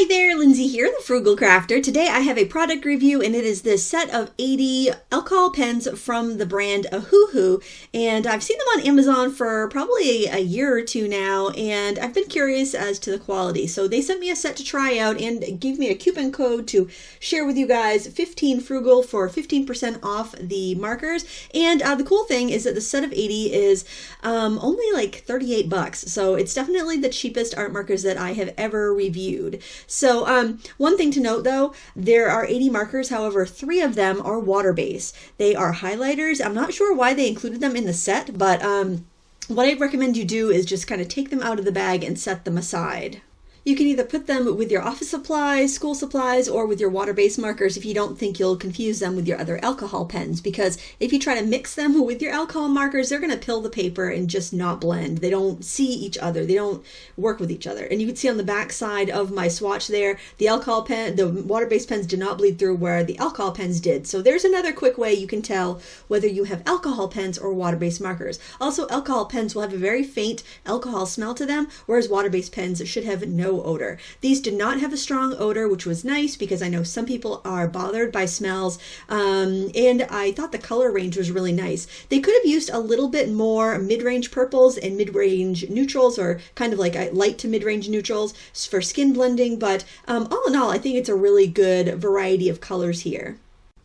Hi there, Lindsay here, the Frugal Crafter. Today I have a product review and it is this set of 80 alcohol pens from the brand Ohuhu, and I've seen them on Amazon for probably a year or two now, and I've been curious as to the quality. So they sent me a set to try out and gave me a coupon code to share with you guys, 15 Frugal for 15% off the markers. And the cool thing is that the set of 80 is only like 38 bucks. So it's definitely the cheapest art markers that I have ever reviewed. So one thing to note though, there are 80 markers, however 3 of them are water-based. They are highlighters. I'm not sure why they included them in the set, but what I'd recommend you do is just kind of take them out of the bag and set them aside. You can either put them with your office supplies, school supplies, or with your water-based markers if you don't think you'll confuse them with your other alcohol pens, because if you try to mix them with your alcohol markers, they're going to pill the paper and just not blend. They don't see each other. They don't work with each other. And you can see on the back side of my swatch there, the alcohol pen, the water-based pens did not bleed through where the alcohol pens did. So there's another quick way you can tell whether you have alcohol pens or water-based markers. Also, alcohol pens will have a very faint alcohol smell to them, whereas water-based pens should have no odor. These did not have a strong odor, which was nice because I know some people are bothered by smells, and I thought the color range was really nice. They could have used a little bit more mid-range purples and mid-range neutrals, or kind of like light to mid-range neutrals for skin blending, but all in all, I think it's a really good variety of colors here.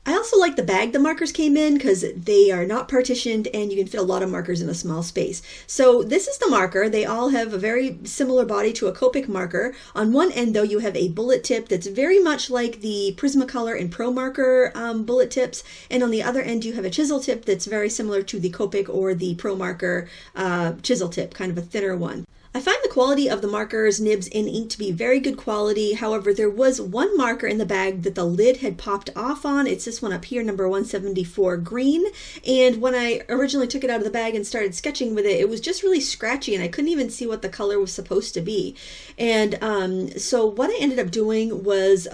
I also like the bag the markers came in because they are not partitioned and you can fit a lot of markers in a small space. So this is the marker. They all have a very similar body to a Copic marker. On one end though, you have a bullet tip that's very much like the Prismacolor and Pro marker bullet tips, and on the other end you have a chisel tip that's very similar to the Copic or the Pro marker chisel tip, kind of a thinner one. I find the quality of the markers, nibs, and ink to be very good quality. However, there was one marker in the bag that the lid had popped off on. It's this one up here, number 174 green. And when I originally took it out of the bag and started sketching with it, it was just really scratchy and I couldn't even see what the color was supposed to be. And so what I ended up doing was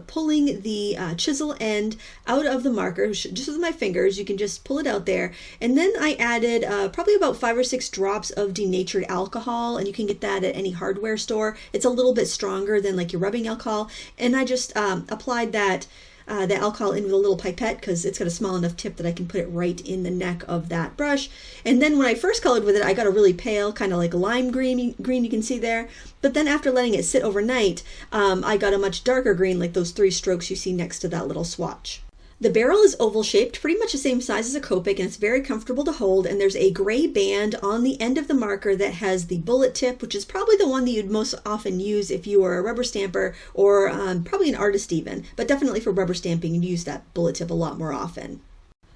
pulling the chisel end out of the marker, just with my fingers. You can just pull it out there. And then I added probably about 5 or 6 drops of denatured alcohol, and you can get that at any hardware store. It's a little bit stronger than like your rubbing alcohol, and I just applied that the alcohol in with a little pipette because it's got a small enough tip that I can put it right in the neck of that brush. And then when I first colored with it, I got a really pale, kind of like lime green you can see there. But then after letting it sit overnight, I got a much darker green, like those 3 strokes you see next to that little swatch. The barrel is oval shaped, pretty much the same size as a Copic, and it's very comfortable to hold, and there's a gray band on the end of the marker that has the bullet tip, which is probably the one that you'd most often use if you were a rubber stamper or probably an artist even, but definitely for rubber stamping you'd use that bullet tip a lot more often.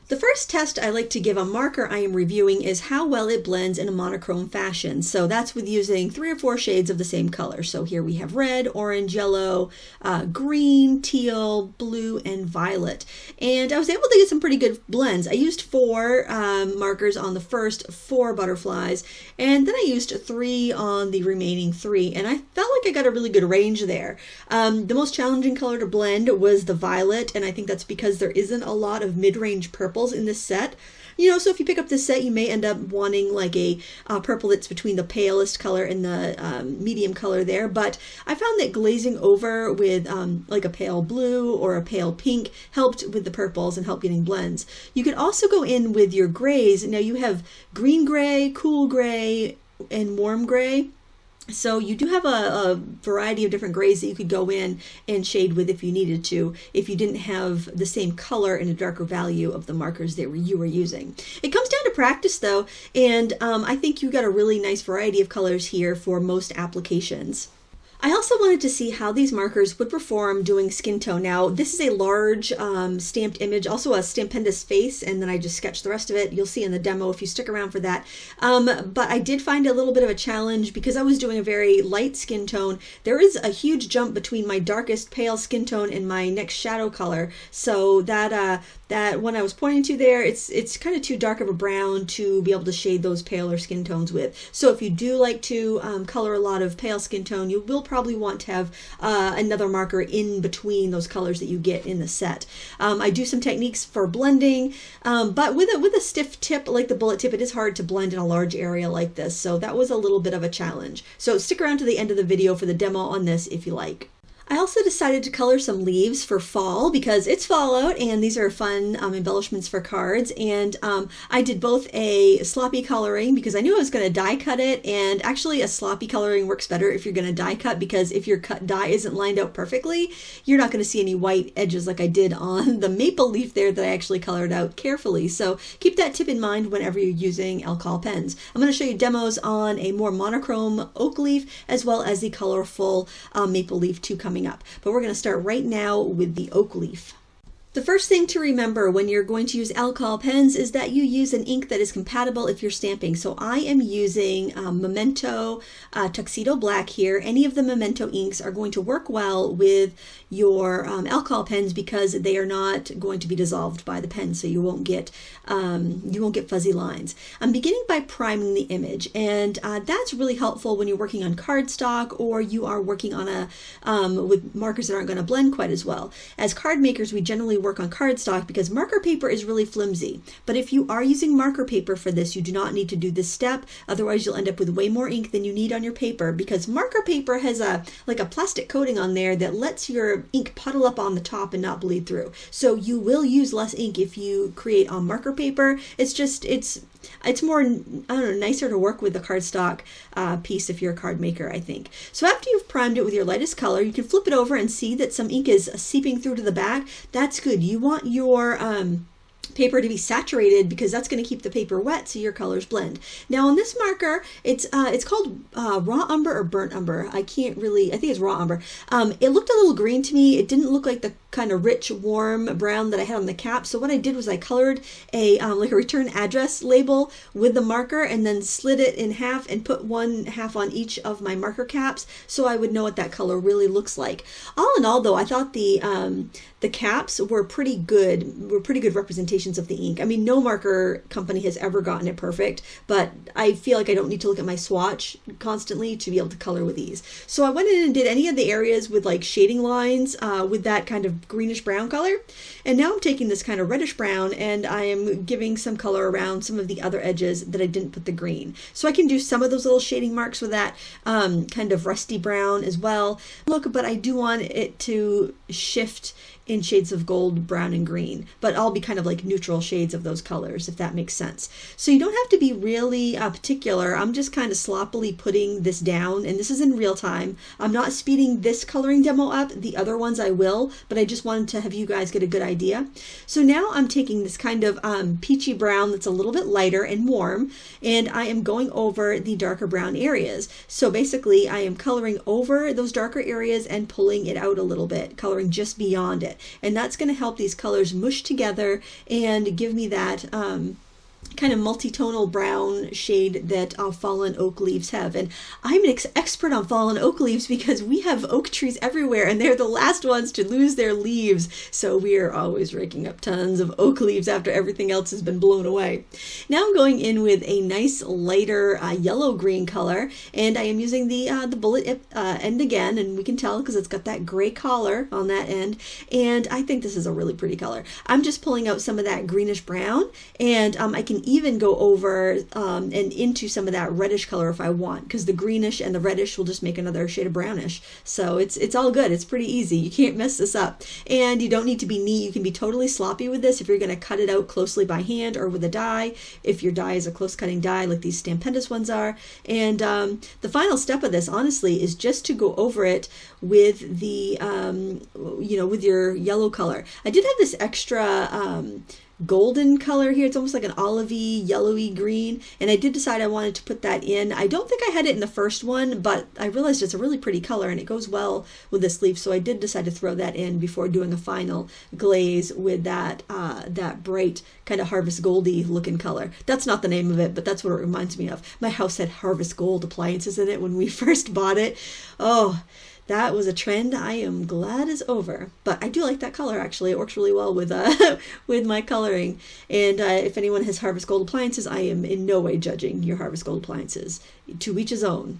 The first test I like to give a marker I am reviewing is how well it blends in a monochrome fashion. So that's with using 3 or 4 shades of the same color. So here we have red, orange, yellow, green, teal, blue, and violet. And I was able to get some pretty good blends. I used 4 markers on the first 4 butterflies, and then I used 3 on the remaining 3. And I felt like I got a really good range there. The most challenging color to blend was the violet, and I think that's because there isn't a lot of mid-range purple in this set. You know, so if you pick up this set, you may end up wanting like a purple that's between the palest color and the medium color there. But I found that glazing over with like a pale blue or a pale pink helped with the purples and helped getting blends. You could also go in with your grays. Now you have green gray, cool gray, and warm gray. So you do have a variety of different grays that you could go in and shade with if you needed to, if you didn't have the same color and a darker value of the markers that you were using. It comes down to practice though, and I think you got a really nice variety of colors here for most applications. I also wanted to see how these markers would perform doing skin tone. Now, this is a large stamped image, also a Stampendous face, and then I just sketched the rest of it. You'll see in the demo if you stick around for that. But I did find a little bit of a challenge because I was doing a very light skin tone. There is a huge jump between my darkest pale skin tone and my next shadow color. So that when I was pointing to there, it's kind of too dark of a brown to be able to shade those paler skin tones with. So if you do like to color a lot of pale skin tone, you will probably want to have another marker in between those colors that you get in the set. I do some techniques for blending, but with a stiff tip like the bullet tip, it is hard to blend in a large area like this. So that was a little bit of a challenge. So stick around to the end of the video for the demo on this if you like. I also decided to color some leaves for fall because it's fall out and these are fun embellishments for cards. And I did both a sloppy coloring because I knew I was going to die cut it, and actually a sloppy coloring works better if you're going to die cut, because if your cut die isn't lined out perfectly, you're not going to see any white edges like I did on the maple leaf there that I actually colored out carefully. So keep that tip in mind whenever you're using alcohol pens. I'm going to show you demos on a more monochrome oak leaf as well as the colorful maple leaf too coming up. But we're going to start right now with the oak leaf. The first thing to remember when you're going to use alcohol pens is that you use an ink that is compatible if you're stamping. So I am using Memento Tuxedo Black here. Any of the Memento inks are going to work well with your alcohol pens because they are not going to be dissolved by the pen, so you won't get fuzzy lines. I'm beginning by priming the image, and that's really helpful when you're working on cardstock or you are working on with markers that aren't going to blend quite as well. As card makers, we generally work on cardstock because marker paper is really flimsy. But if you are using marker paper for this, you do not need to do this step. Otherwise, you'll end up with way more ink than you need on your paper, because marker paper has like a plastic coating on there that lets your ink puddle up on the top and not bleed through. So you will use less ink if you create on marker paper. It's more, I don't know, nicer to work with the cardstock piece if you're a card maker, I think. So after you've primed it with your lightest color, you can flip it over and see that some ink is seeping through to the back. That's good. You want your paper to be saturated because that's going to keep the paper wet so your colors blend. Now on this marker, it's called raw umber or burnt umber. I think it's raw umber. It looked a little green to me. It didn't look like the kind of rich, warm brown that I had on the cap. So what I did was I colored like a return address label with the marker and then slid it in half and put one half on each of my marker caps so I would know what that color really looks like. All in all, though, I thought the caps were pretty good representations of the ink. I mean, no marker company has ever gotten it perfect, but I feel like I don't need to look at my swatch constantly to be able to color with these. So I went in and did any of the areas with like shading lines with that kind of greenish brown color. And now I'm taking this kind of reddish brown and I am giving some color around some of the other edges that I didn't put the green. So I can do some of those little shading marks with that kind of rusty brown as well. Look, but I do want it to shift in shades of gold, brown, and green, but I'll be kind of like neutral shades of those colors, if that makes sense. So you don't have to be really particular. I'm just kind of sloppily putting this down, and this is in real time. I'm not speeding this coloring demo up. The other ones I will, but I just wanted to have you guys get a good idea. So now I'm taking this kind of peachy brown that's a little bit lighter and warm, and I am going over the darker brown areas. So basically, I am coloring over those darker areas and pulling it out a little bit, coloring just beyond it. And that's going to help these colors mush together and give me that kind of multi-tonal brown shade that fallen oak leaves have. And I'm an expert on fallen oak leaves because we have oak trees everywhere and they're the last ones to lose their leaves. So we are always raking up tons of oak leaves after everything else has been blown away. Now I'm going in with a nice lighter yellow-green color, and I am using the bullet end again, and we can tell because it's got that gray collar on that end, and I think this is a really pretty color. I'm just pulling out some of that greenish brown, and I can even go over and into some of that reddish color if I want, because the greenish and the reddish will just make another shade of brownish. So it's all good. It's pretty easy. You can't mess this up. And you don't need to be neat. You can be totally sloppy with this if you're going to cut it out closely by hand or with a die, if your die is a close cutting die like these Stampendous ones are. And the final step of this, honestly, is just to go over it with the, with your yellow color. I did have this extra golden color here. It's almost like an olivey, yellowy green, and I did decide I wanted to put that in. I don't think I had it in the first one, but I realized it's a really pretty color and it goes well with this leaf, so I did decide to throw that in before doing a final glaze with that that bright kind of harvest goldy looking color. That's not the name of it, but that's what it reminds me of. My house had harvest gold appliances in it when we first bought it. Oh, that was a trend I am glad is over. But I do like that color, actually. It works really well with with my coloring. And if anyone has Harvest Gold appliances, I am in no way judging your Harvest Gold appliances. To each his own.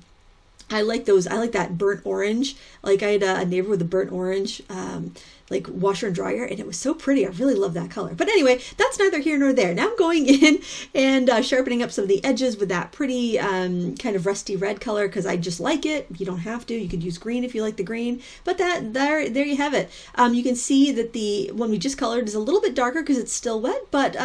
I like those. I like that burnt orange. Like I had a neighbor with a burnt orange, like washer and dryer, and it was so pretty. I really love that color. But anyway, that's neither here nor there. Now I'm going in and sharpening up some of the edges with that pretty kind of rusty red color because I just like it. You don't have to. You could use green if you like the green. But there you have it. You can see that the one we just colored is a little bit darker because it's still wet, but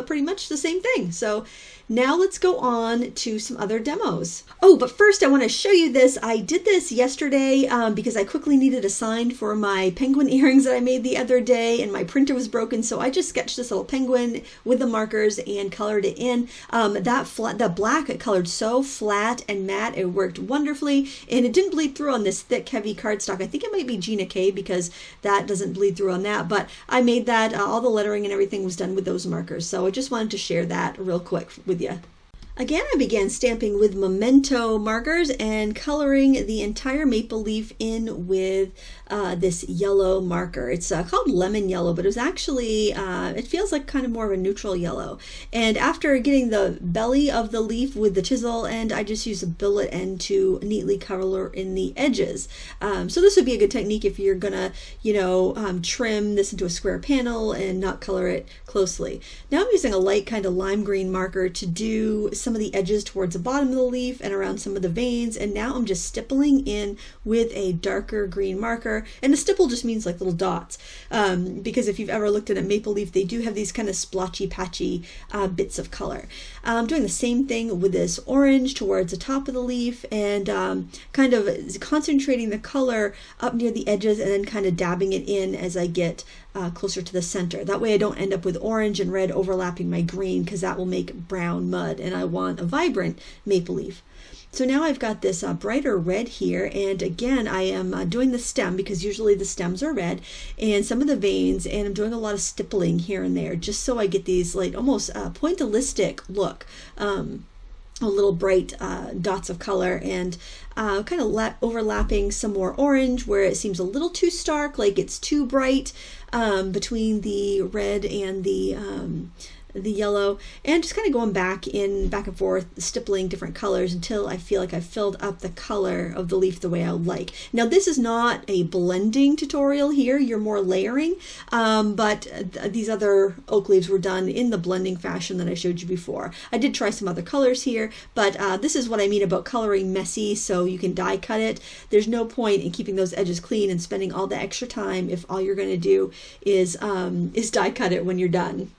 pretty much the same thing. So now let's go on to some other demos. Oh, but first I want to show you this. I did this yesterday because I quickly needed a sign for my penguin earrings that I made the other day, and my printer was broken, so I just sketched this little penguin with the markers and colored it in. The black it colored so flat and matte, it worked wonderfully, and it didn't bleed through on this thick, heavy cardstock. I think it might be Gina K because that doesn't bleed through on that, but I made that, all the lettering and everything was done with those markers, so I just wanted to share that real quick with you. Again, I began stamping with Memento markers and coloring the entire maple leaf in with this yellow marker. It's called lemon yellow, but it was actually, it feels like kind of more of a neutral yellow. And after getting the belly of the leaf with the chisel end, I just used a billet end to neatly color in the edges. So this would be a good technique if you're gonna, trim this into a square panel and not color it closely. Now I'm using a light kind of lime green marker to do some of the edges towards the bottom of the leaf and around some of the veins, and now I'm just stippling in with a darker green marker, and a stipple just means like little dots, because if you've ever looked at a maple leaf, they do have these kind of splotchy patchy bits of color. I'm doing the same thing with this orange towards the top of the leaf, and kind of concentrating the color up near the edges and then kind of dabbing it in as I get closer to the center. That way I don't end up with orange and red overlapping my green, because that will make brown mud, and I want a vibrant maple leaf. So now I've got this brighter red here, and again I am doing the stem because usually the stems are red, and some of the veins, and I'm doing a lot of stippling here and there just so I get these like almost pointillistic look. Little bright dots of color, and kind of overlapping some more orange where it seems a little too stark, like it's too bright between the red and the yellow, and just kind of going back and forth, stippling different colors until I feel like I've filled up the color of the leaf the way I would like. Now this is not a blending tutorial here, you're more layering, but these other oak leaves were done in the blending fashion that I showed you before. I did try some other colors here, but this is what I mean about coloring messy, so you can die cut it. There's no point in keeping those edges clean and spending all the extra time if all you're going to do is die cut it when you're done.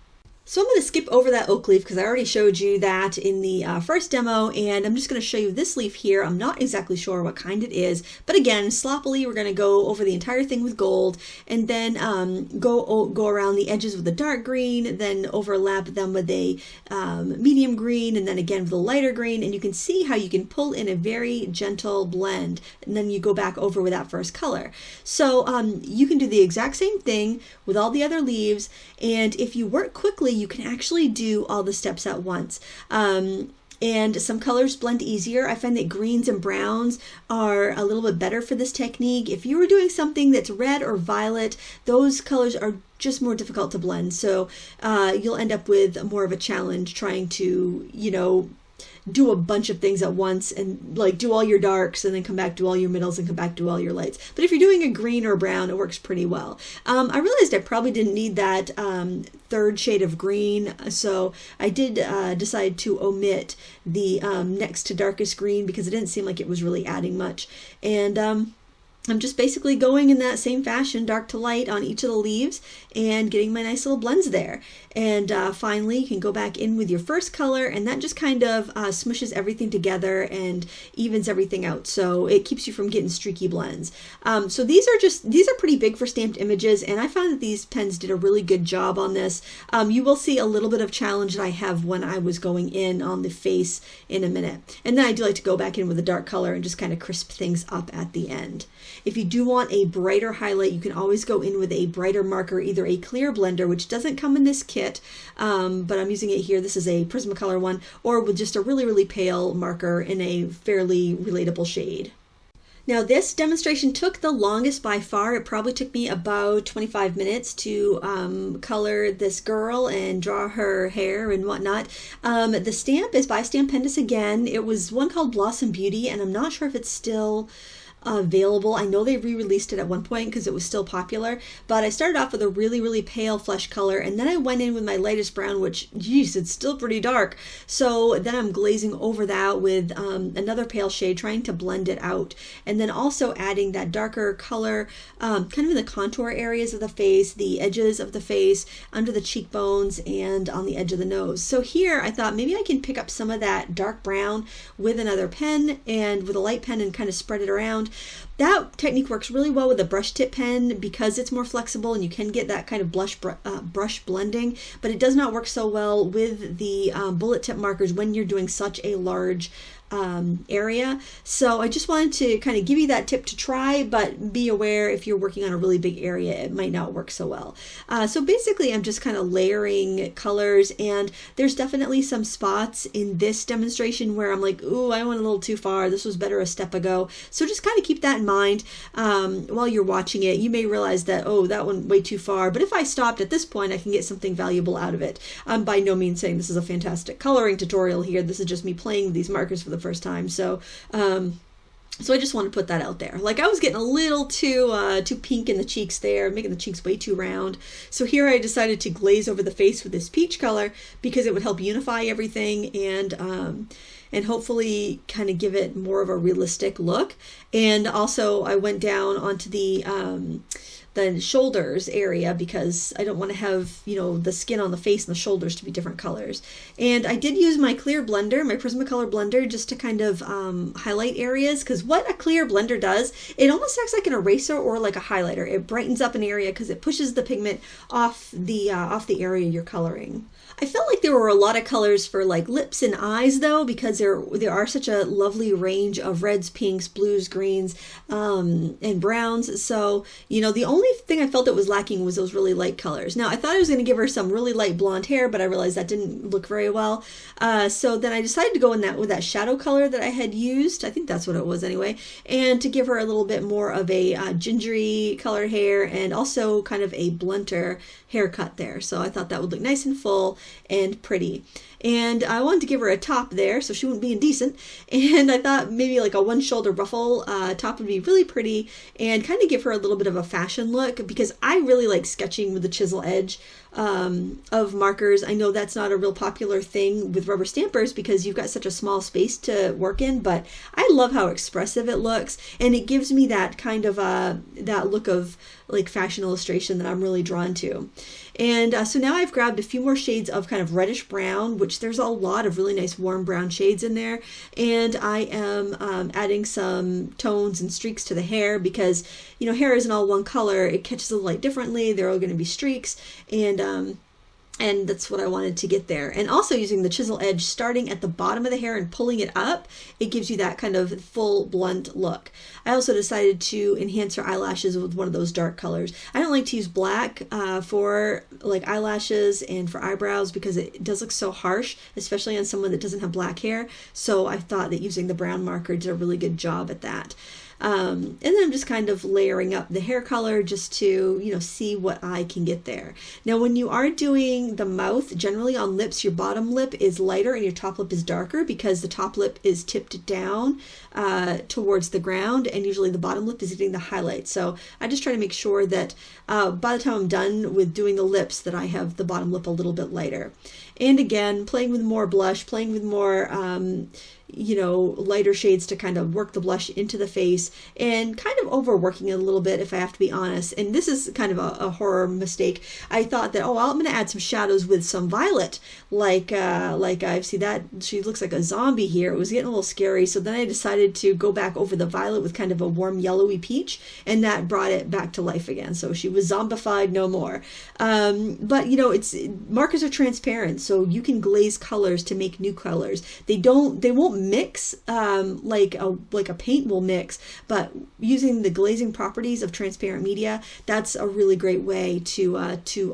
So I'm going to skip over that oak leaf because I already showed you that in the first demo, and I'm just going to show you this leaf here. I'm not exactly sure what kind it is, but again, sloppily we're going to go over the entire thing with gold, and then go around the edges with a dark green, then overlap them with a medium green, and then again with a lighter green, and you can see how you can pull in a very gentle blend, and then you go back over with that first color. So you can do the exact same thing with all the other leaves, and if you work quickly, you can actually do all the steps at once. And some colors blend easier. I find that greens and browns are a little bit better for this technique. If you were doing something that's red or violet, those colors are just more difficult to blend. So you'll end up with more of a challenge trying to, do a bunch of things at once and like do all your darks and then come back, do all your middles and come back, do all your lights. But if you're doing a green or a brown, it works pretty well. I realized I probably didn't need that third shade of green, so I did decide to omit the next to darkest green because it didn't seem like it was really adding much. And I'm just basically going in that same fashion, dark to light on each of the leaves and getting my nice little blends there. And finally, you can go back in with your first color, and that just kind of smushes everything together and evens everything out. So it keeps you from getting streaky blends. So these are pretty big for stamped images, and I found that these pens did a really good job on this. You will see a little bit of challenge that I have when I was going in on the face in a minute. And then I do like to go back in with a dark color and just kind of crisp things up at the end. If you do want a brighter highlight, you can always go in with a brighter marker, either a clear blender, which doesn't come in this kit, but I'm using it here. This is a Prismacolor one, or with just a really, really pale marker in a fairly relatable shade. Now this demonstration took the longest by far. It probably took me about 25 minutes to color this girl and draw her hair and whatnot. The stamp is by Stampendous again. It was one called Blossom Beauty, and I'm not sure if it's still available. I know they re-released it at one point because it was still popular, but I started off with a really, really pale flesh color, and then I went in with my lightest brown, which, geez, it's still pretty dark. So then I'm glazing over that with another pale shade, trying to blend it out, and then also adding that darker color kind of in the contour areas of the face, the edges of the face, under the cheekbones, and on the edge of the nose. So here I thought maybe I can pick up some of that dark brown with another pen and with a light pen and kind of spread it around. That technique works really well with a brush tip pen because it's more flexible and you can get that kind of brush blending, but it does not work so well with the bullet tip markers when you're doing such a large area. So I just wanted to kind of give you that tip to try, but be aware if you're working on a really big area, it might not work so well. So basically I'm just kind of layering colors, and there's definitely some spots in this demonstration where I'm like, ooh, I went a little too far. This was better a step ago. So just kind of keep that in mind while you're watching it. You may realize that, oh, that went way too far, but if I stopped at this point, I can get something valuable out of it. I'm by no means saying this is a fantastic coloring tutorial here. This is just me playing with these markers for the first time. So I just want to put that out there. Like, I was getting a little too pink in the cheeks there, making the cheeks way too round. So here I decided to glaze over the face with this peach color because it would help unify everything and hopefully kind of give it more of a realistic look. And also I went down onto the shoulders area because I don't want to have, you know, the skin on the face and the shoulders to be different colors. And I did use my clear blender, my Prismacolor blender, just to kind of highlight areas, because what a clear blender does, it almost acts like an eraser or like a highlighter. It brightens up an area because it pushes the pigment off the area you're coloring. I felt like there were a lot of colors for like lips and eyes though, because there are such a lovely range of reds, pinks, blues, greens, and browns. So, you know, the only thing I felt that was lacking was those really light colors. Now, I thought I was going to give her some really light blonde hair, but I realized that didn't look very well. So then I decided to go in with that shadow color that I had used. I think that's what it was anyway. And to give her a little bit more of a gingery colored hair and also kind of a blunter haircut there. So I thought that would look nice and full and pretty. And I wanted to give her a top there so she wouldn't be indecent. And I thought maybe like a one shoulder ruffle top would be really pretty and kind of give her a little bit of a fashion look, because I really like sketching with the chisel edge of markers. I know that's not a real popular thing with rubber stampers because you've got such a small space to work in, but I love how expressive it looks, and it gives me that kind of that look of like fashion illustration that I'm really drawn to. And so now I've grabbed a few more shades of kind of reddish brown, which there's a lot of really nice warm brown shades in there. And I am adding some tones and streaks to the hair because, you know, hair isn't all one color. It catches the light differently. They're all going to be streaks. And that's what I wanted to get there. And also using the chisel edge starting at the bottom of the hair and pulling it up, it gives you that kind of full blunt look. I also decided to enhance her eyelashes with one of those dark colors. I don't like to use black for like eyelashes and for eyebrows because it does look so harsh, especially on someone that doesn't have black hair. So I thought that using the brown marker did a really good job at that. And then I'm just kind of layering up the hair color just to, you know, see what I can get there. Now, when you are doing the mouth, generally on lips, your bottom lip is lighter and your top lip is darker because the top lip is tipped down towards the ground, and usually the bottom lip is getting the highlight. So I just try to make sure that by the time I'm done with doing the lips, that I have the bottom lip a little bit lighter. And again, playing with more blush, playing with more you know, lighter shades to kind of work the blush into the face, and kind of overworking it a little bit if I have to be honest. And this is kind of a horror mistake. I thought that, oh, well, I'm going to add some shadows with some violet, like I see that she looks like a zombie here. It was getting a little scary, so then I decided to go back over the violet with kind of a warm yellowy peach, and that brought it back to life again. So she was zombified no more. But you know, markers are transparent, So you can glaze colors to make new colors. They won't mix like a paint will mix, but using the glazing properties of transparent media, that's a really great way to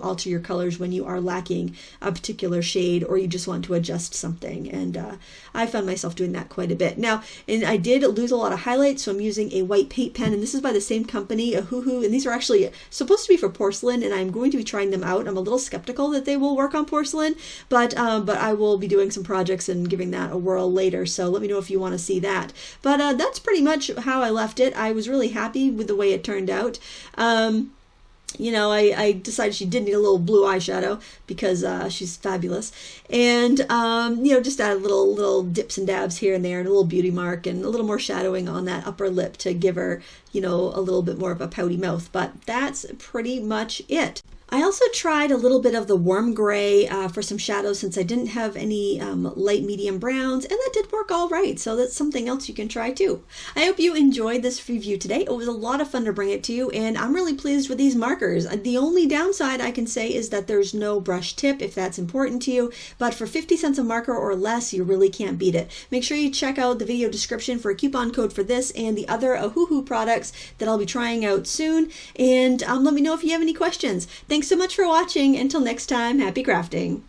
alter your colors when you are lacking a particular shade or you just want to adjust something. And I found myself doing that quite a bit. Now, and I did lose a lot of highlights, so I'm using a white paint pen, and this is by the same company, Ohuhu, and these are actually supposed to be for porcelain, and I'm going to be trying them out. I'm a little skeptical that they will work on porcelain, but I will be doing some projects and giving that a whirl later, so let me know if you want to see that. But that's pretty much how I left it. I was really happy with the way it turned out. You know, I decided she did need a little blue eyeshadow because she's fabulous. And, you know, just add little dips and dabs here and there and a little beauty mark and a little more shadowing on that upper lip to give her, you know, a little bit more of a pouty mouth. But that's pretty much it. I also tried a little bit of the warm gray for some shadows since I didn't have any light medium browns, and that did work all right, so that's something else you can try too. I hope you enjoyed this review today. It was a lot of fun to bring it to you, and I'm really pleased with these markers. The only downside I can say is that there's no brush tip if that's important to you, but for 50 cents a marker or less, you really can't beat it. Make sure you check out the video description for a coupon code for this and the other Ohuhu products that I'll be trying out soon, and let me know if you have any questions. Thanks so much for watching. Until next time, happy crafting.